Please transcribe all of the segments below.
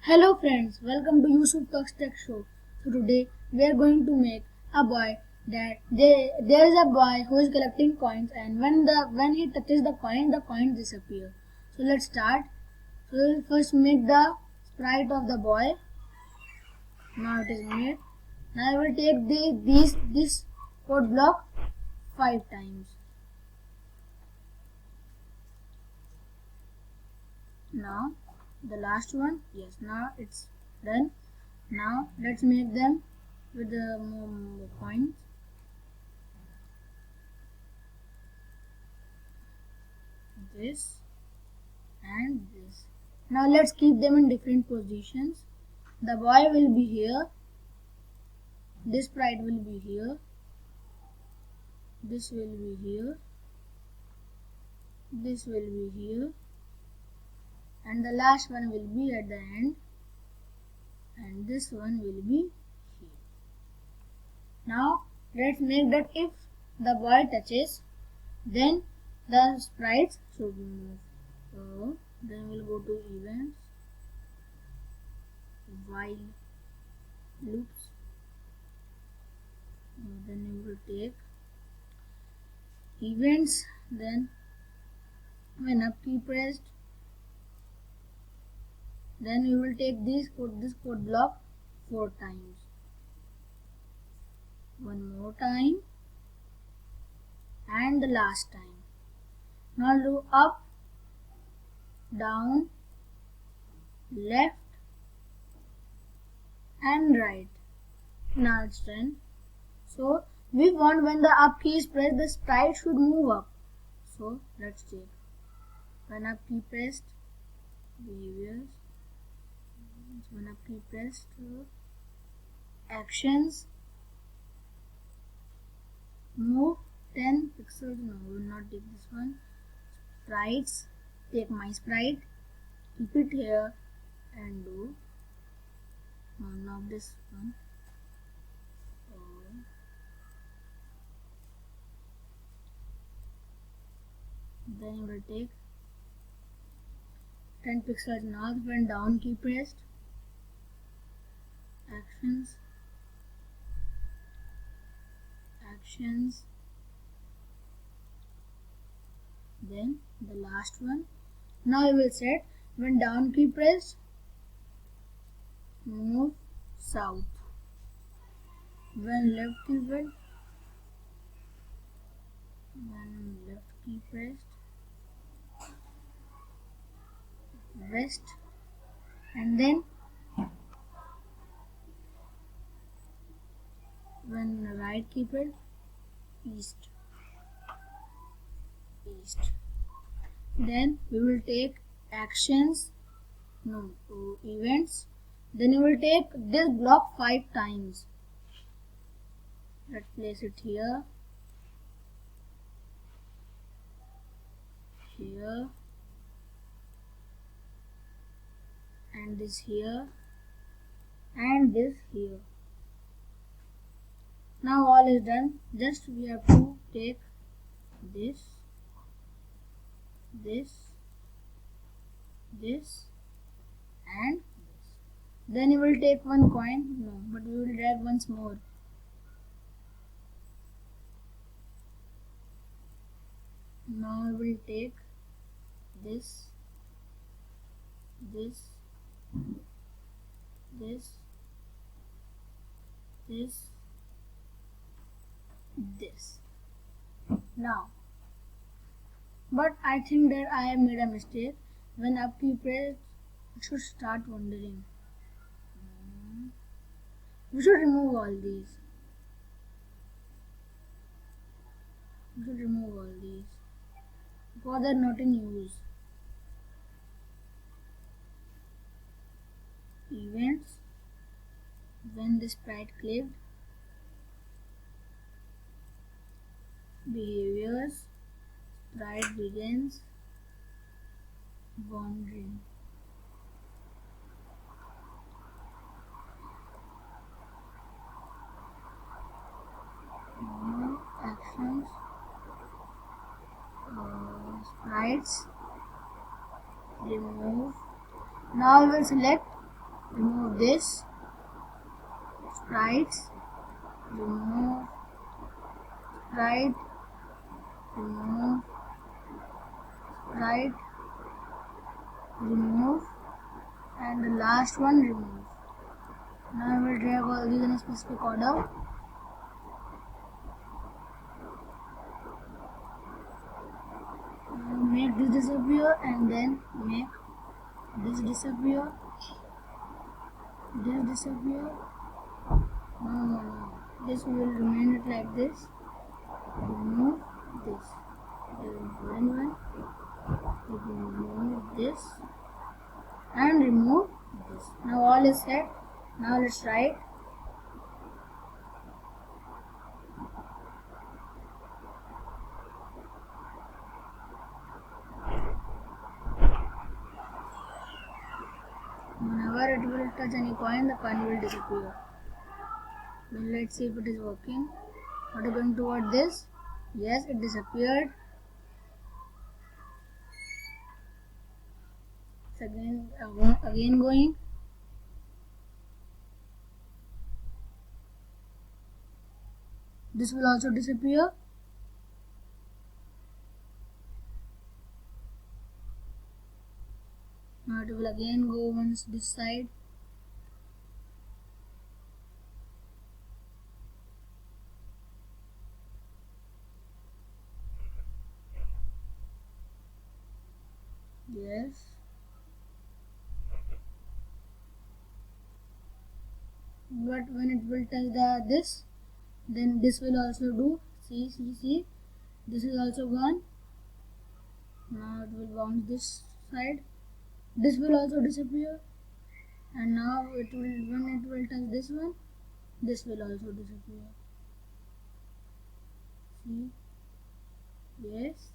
Hello friends, welcome to Yusuf Talks Tech Show. So today we are going to make a boy there is a boy who is collecting coins, and when he touches the coin disappear. So let's start. So we'll first make the sprite of the boy. Now it is made. Now I will take this code block 5 times. Now the last one, yes, now it's done. Now let's make them with the more coins. This and this. Now let's keep them in different positions. The boy will be here, this sprite will be here, this will be here, this will be here, and the last one will be at the end, and this one will be here. Now let's make that if the boy touches, then the sprites should move. So then we'll go to events, while loops. Then we will take events, then when up key pressed, then we will take this code block 4 times. One more time and the last time. Now do up, down, left and right. Now it's done. So we want when the up key is pressed, the sprite should move up. So let's check. When up key pressed, behaviors. When up key pressed, actions, move 10 pixels. No, we will not take this one. Sprites, take my sprite, keep it here and do one of this one. Then you will take 10 pixels north when down key pressed, actions, then the last one. Now we will set when down key pressed, move south, when left key pressed, west, and then when right key pressed, east. Then we will take events. Then you will take this block 5 times. Let's place it here, and this here, and this here. Now all is done. Just we have to take this, and this. Then you will take one coin. No, but we will drag once more. Now I will take this, this. Now, but I think that I have made a mistake. When up key pressed, it should start wandering. We should remove all these. Because they are not in use. Events, when the sprite clicked, behaviors, sprite begins wandering. Actions, sprites, remove. Now we will select remove this, sprites, remove, sprite, remove, sprite, remove, and the last one remove. Now I will drag all these in a specific order. Make this disappear and then make this disappear, this disappear. No. This will remain it like this. Remove this. One. Remove this and remove this. Now all is set. Now let's write. Whenever it will touch any coin, the coin will disappear. Then let's see if it is working. What are going toward this? Yes, it disappeared. It's again going. This will also disappear. Now it will again go once this side. Yes. But when it will touch this, then this will also do. See. This is also gone. Now it will bounce this side. This will also disappear. And now when it will touch this one, this will also disappear. See? Yes.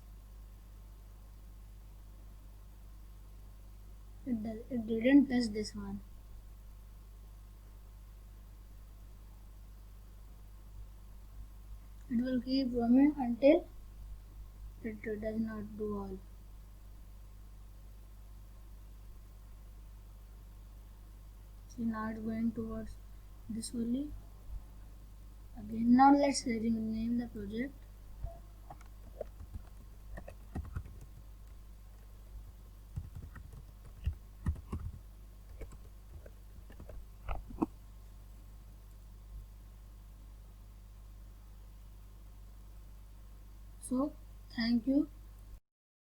It didn't touch this one. It will keep roaming until it does not do all. See, now it's going towards this only. Again, now let's rename the project. So, thank you.